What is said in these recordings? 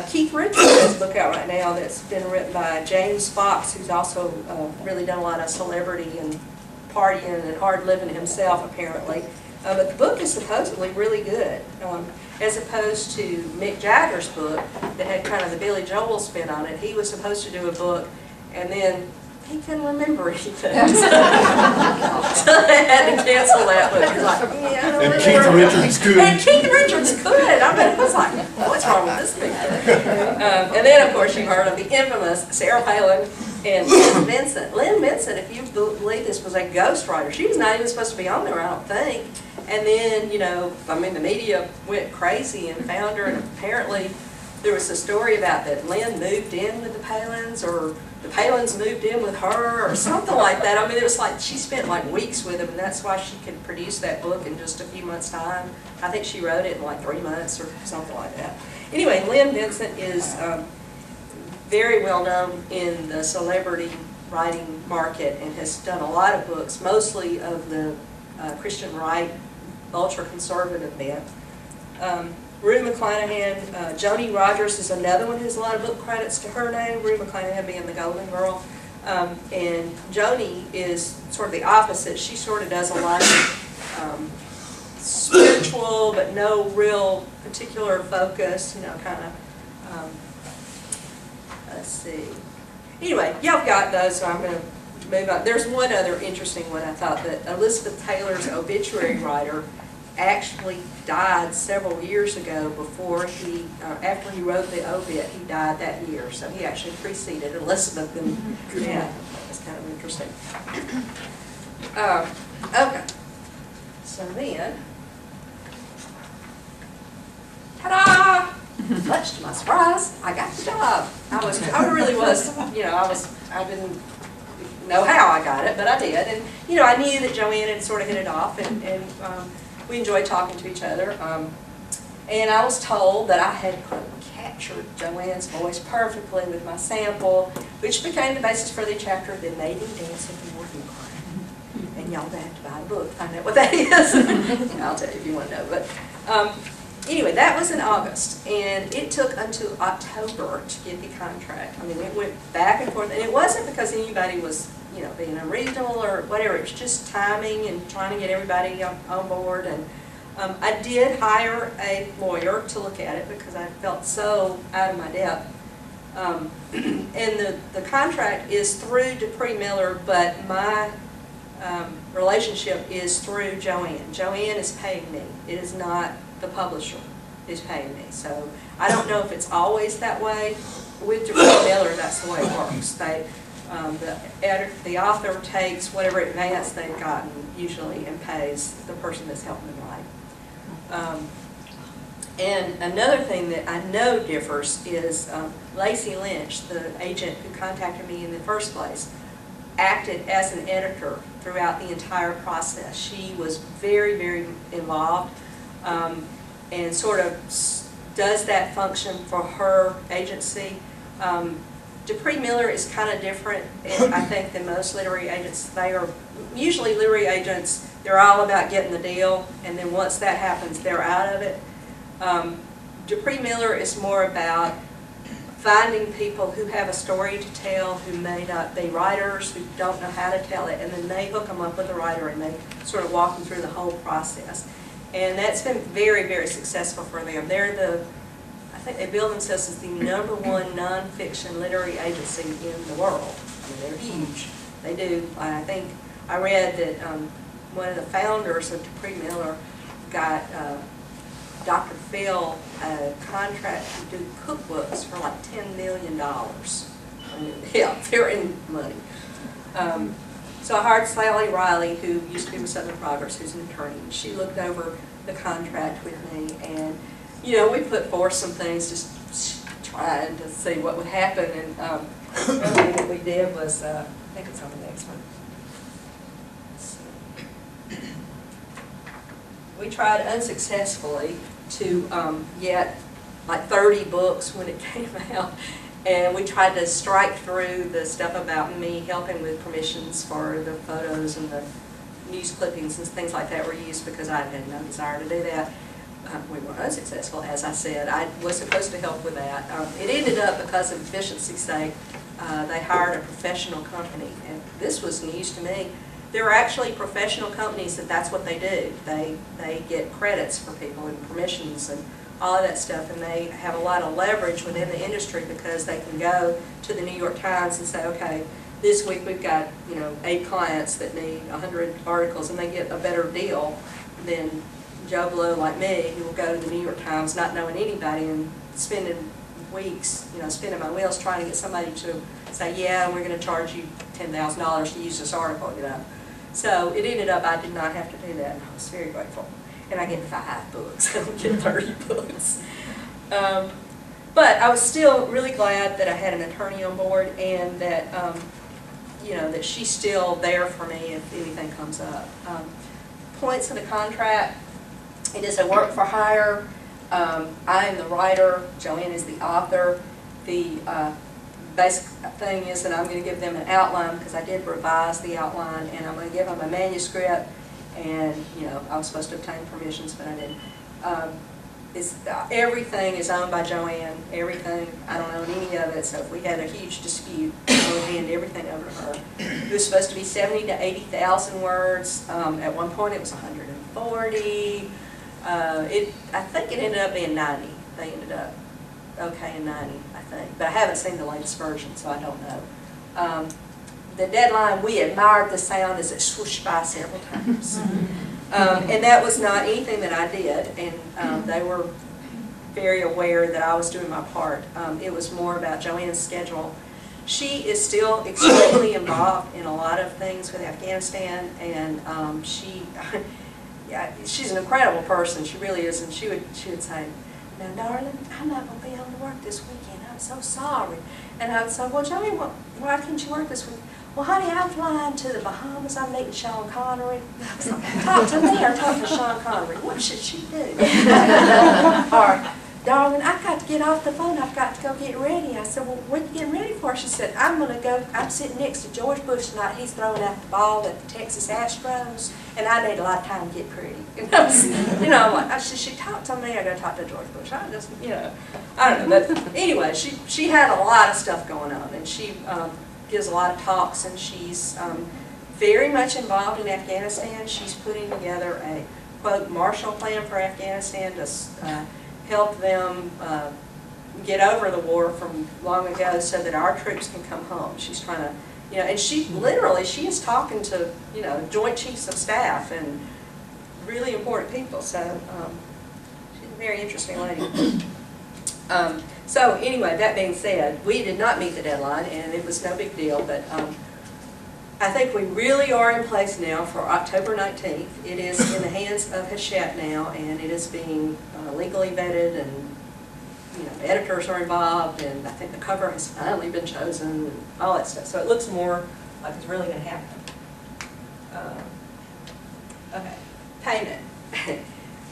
Keith Richards has a book out right now that's been written by James Fox, who's also really done a lot of celebrity and partying and hard living himself, apparently. But the book is supposedly really good, as opposed to Mick Jagger's book that had kind of the Billy Joel spin on it. He was supposed to do a book, and then he couldn't remember anything. So they had to cancel that book. He's like, yeah, I don't and remember. Keith Richards could. And Keith Richards could. I mean, I was like, what's wrong with this thing? And then, of course, you heard of the infamous Sarah Palin and Lynn Vincent. Lynn Vincent, if you believe this, was a ghostwriter. She was not even supposed to be on there, I don't think. And then, you know, I mean, the media went crazy and found her, and apparently there was a story about that Lynn moved in with the Palins, or the Palins moved in with her, or something like that. I mean, it was like she spent like weeks with him, and that's why she could produce that book in just a few months' time. I think she wrote it in like 3 months or something like that. Anyway, Lynn Vincent is very well known in the celebrity writing market and has done a lot of books, mostly of the Christian right, ultra-conservative bent. Rue McClanahan, Joni Rogers is another one who has a lot of book credits to her name, Rue McClanahan being the Golden Girl. And Joni is sort of the opposite. She sort of does a lot of spiritual but no real particular focus, you know, kind of, let's see. Anyway, y'all got those, so I'm going to move on. There's one other interesting one I thought, that Elizabeth Taylor's obituary writer actually died several years ago before he, after he wrote the obit, he died that year. So he actually preceded Elizabeth, and yeah, that was kind of interesting. Okay, so then, ta-da! Much to my surprise, I got the job. I really was, you know, I didn't know how I got it, but I did. And, you know, I knew that Joanne had sort of hit it off, and we enjoyed talking to each other. And I was told that I had captured Joanne's voice perfectly with my sample, which became the basis for the chapter, The Mating Dance of the Morning Cry. And y'all have to buy the book, find out what that is. I'll tell you if you want to know. But anyway, that was in August, and it took until October to get the contract. I mean, it went back and forth, and it wasn't because anybody was, you know, being unreasonable or whatever. It was just timing and trying to get everybody on board. And I did hire a lawyer to look at it because I felt so out of my depth. And the contract is through Dupree Miller, but my relationship is through Joanne. Joanne is paying me. It is not the publisher is paying me. So I don't know if it's always that way. With Dupree Miller, that's the way it works. The author takes whatever advance they've gotten, usually, and pays the person that's helping them write. And another thing that I know differs is Lacey Lynch, the agent who contacted me in the first place, acted as an editor throughout the entire process. She was very, very involved, and sort of does that function for her agency. Dupree Miller is kind of different, I think, than most literary agents. They are usually literary agents. They're all about getting the deal, and then once that happens, they're out of it. Dupree Miller is more about finding people who have a story to tell, who may not be writers, who don't know how to tell it, and then they hook them up with a writer, and they sort of walk them through the whole process. And that's been very, very successful for them. They're I think they bill themselves as the #1 nonfiction literary agency in the world. I mean, they're huge. They do. I think I read that one of the founders of Dupree Miller got Dr. Phil a contract to do cookbooks for like $10 million. I mean, yeah, they're in money. So I hired Sally Riley, who used to be with Southern Progress, who's an attorney. She looked over the contract with me, and you know, we put forth some things, just trying to see what would happen. And one thing that we did was, I think it's on the next one. We tried unsuccessfully to get like 30 books when it came out, and we tried to strike through the stuff about me helping with permissions for the photos and the news clippings and things like that were used, because I had no desire to do that. we were unsuccessful, as I said. I was supposed to help with that. It ended up, because of efficiency's sake, they hired a professional company, and this was news to me. There are actually professional companies that's what they do. They get credits for people and permissions and all of that stuff, and they have a lot of leverage within the industry because they can go to the New York Times and say, okay, this week we've got 8 clients that need 100 articles, and they get a better deal than Joe Blow like me, who will go to the New York Times not knowing anybody and spending weeks, spinning my wheels trying to get somebody to say, yeah, we're going to charge you $10,000 to use this article, So it ended up I did not have to do that, and I was very grateful. And I get 5 books, I don't get 30 books. But I was still really glad that I had an attorney on board, and that, that she's still there for me if anything comes up. Points of the contract, it is a work for hire. I am the writer, Joanne is the author. The basic thing is that I'm going to give them an outline, because I did revise the outline, and I'm going to give them a manuscript, and I was supposed to obtain permissions, but I didn't. Everything is owned by Joanne, everything, I don't own any of it, so if we had a huge dispute, I would hand everything over to her. It was supposed to be 70,000 to 80,000 words. At one point it was 140. I think it ended up being 90. They ended up okay in 90, I think. But I haven't seen the latest version, so I don't know. The deadline, we admired the sound as it swooshed by several times. And that was not anything that I did, and they were very aware that I was doing my part. It was more about Joanne's schedule. She is still extremely involved in a lot of things with Afghanistan, and she's an incredible person. She really is, and she would say, "Now, darling, I'm not going to be able to work this weekend. I'm so sorry." And I'd say, "Well, Joanne, why can't you work this week?" "Well, honey, I'm flying to the Bahamas. I'm meeting Sean Connery." "Talk to me or talk to Sean Connery? What should she do?" Or, "Darling, I've got to get off the phone. I've got to go get ready." I said, "Well, what are you getting ready for?" She said, I'm sitting next to George Bush tonight. He's throwing out the ball at the Texas Astros, and I need a lot of time to get pretty." I said, "She talked to me, I got to talk to George Bush." I just, I don't know. But anyway, she had a lot of stuff going on, and she gives a lot of talks, and she's very much involved in Afghanistan. She's putting together a, quote, Marshall Plan for Afghanistan to help them get over the war from long ago so that our troops can come home. She's trying to, and she is talking to, Joint Chiefs of Staff and really important people. So she's a very interesting lady. So anyway, that being said, we did not meet the deadline, and it was no big deal, but I think we really are in place now for October 19th. It is in the hands of Hachette now, and it is being legally vetted, and editors are involved, and I think the cover has finally been chosen, and all that stuff. So it looks more like it's really going to happen. Okay, payment.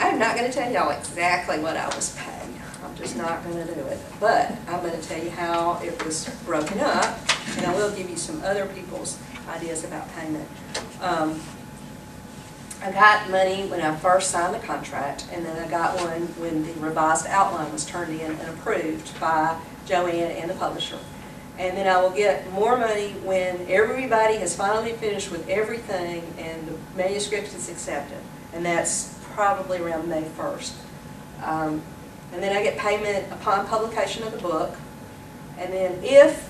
I'm not going to tell y'all exactly what I was paid. I'm just not going to do it. But I'm going to tell you how it was broken up, and I will give you some other people's ideas about payment. I got money when I first signed the contract, and then I got one when the revised outline was turned in and approved by Joanne and the publisher. And then I will get more money when everybody has finally finished with everything and the manuscript is accepted. And that's probably around May 1st. And then I get payment upon publication of the book. And then if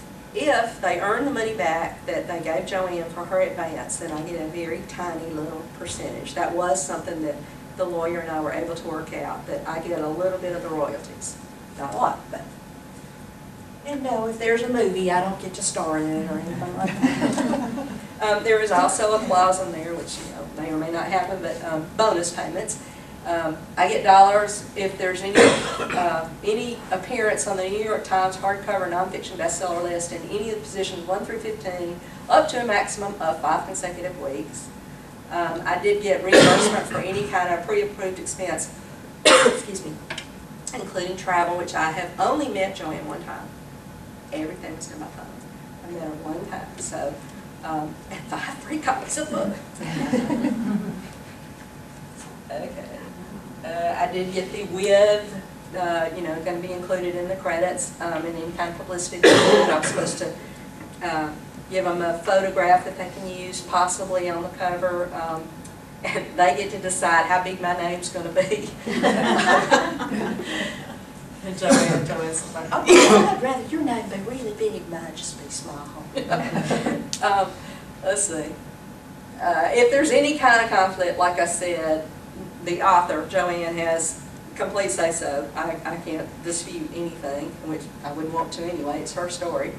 they earn the money back that they gave Joanne for her advance, then I get a very tiny little percentage. That was something that the lawyer and I were able to work out, that I get a little bit of the royalties. Not a lot, but. And no, if there's a movie, I don't get to star in it or anything like that. There is also a clause in there, which may or may not happen, but bonus payments. I get dollars if there's any appearance on the New York Times hardcover nonfiction bestseller list in any of the positions 1 through 15, up to a maximum of 5 consecutive weeks. I did get reimbursement for any kind of pre-approved expense, excuse me, including travel, which I have only met Joanne one time. Everything was in my phone. I met her one time, so and 5 free copies of the book. Okay. I did get the with, you know, going to be included in the credits, and any kind of publicity that I'm supposed to give them a photograph that they can use possibly on the cover, and they get to decide how big my name's going to be. And Joanne's like, oh, I'd rather your name be really big, mine just be small. Let's see. If there's any kind of conflict, like I said, the author, Joanne, has complete say-so. I can't dispute anything, which I wouldn't want to anyway. It's her story.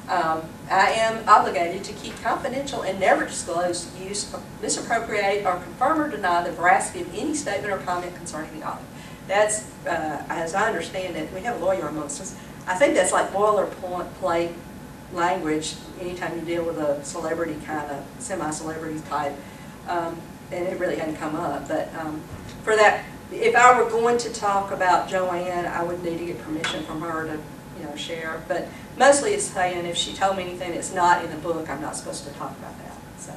I am obligated to keep confidential and never disclose, use, misappropriate, or confirm or deny the veracity of any statement or comment concerning the author. That's, as I understand it, we have a lawyer amongst us. I think that's like boilerplate language anytime you deal with a celebrity kind of, semi-celebrity type. And it really hadn't come up. But for that, if I were going to talk about Joanne, I would need to get permission from her to, you know, share. But mostly it's saying if she told me anything that's not in the book, I'm not supposed to talk about that. So.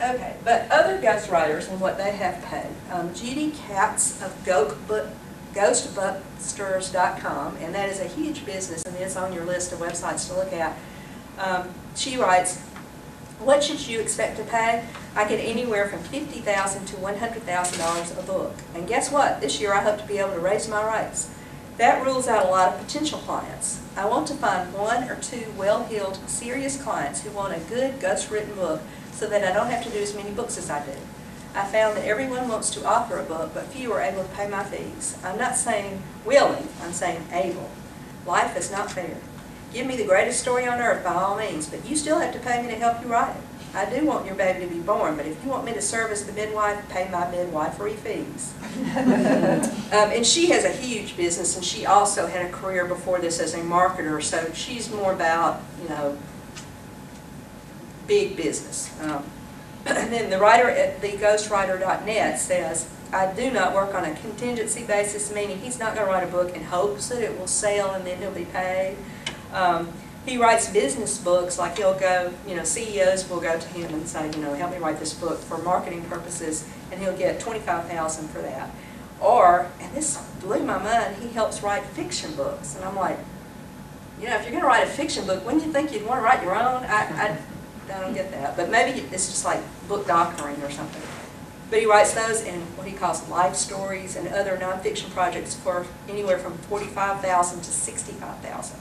Okay, but other ghostwriters and what they have paid. Judy Katz of ghostbusters.com, and that is a huge business, and it's on your list of websites to look at. She writes, what should you expect to pay? I get anywhere from $50,000 to $100,000 a book. And guess what? This year I hope to be able to raise my rates. That rules out a lot of potential clients. I want to find one or two well-heeled, serious clients who want a good, ghost-written book so that I don't have to do as many books as I do. I found that everyone wants to author a book, but few are able to pay my fees. I'm not saying willing, I'm saying able. Life is not fair. Give me the greatest story on earth by all means, but you still have to pay me to help you write it. I do want your baby to be born, but if you want me to serve as the midwife, pay my midwifery fees. And she has a huge business, and she also had a career before this as a marketer, so she's more about, you know, big business. And then the writer at theghostwriter.net says, I do not work on a contingency basis, meaning he's not going to write a book in hopes that it will sell and then he'll be paid. He writes business books, like he'll go, you know, CEOs will go to him and say, you know, help me write this book for marketing purposes, and he'll get $25,000 for that. Or, and this blew my mind, he helps write fiction books. And I'm like, you know, if you're going to write a fiction book, wouldn't you think you'd want to write your own? I don't get that. But maybe it's just like book doctoring or something. But he writes those in what he calls life stories and other nonfiction projects for anywhere from $45,000 to $65,000.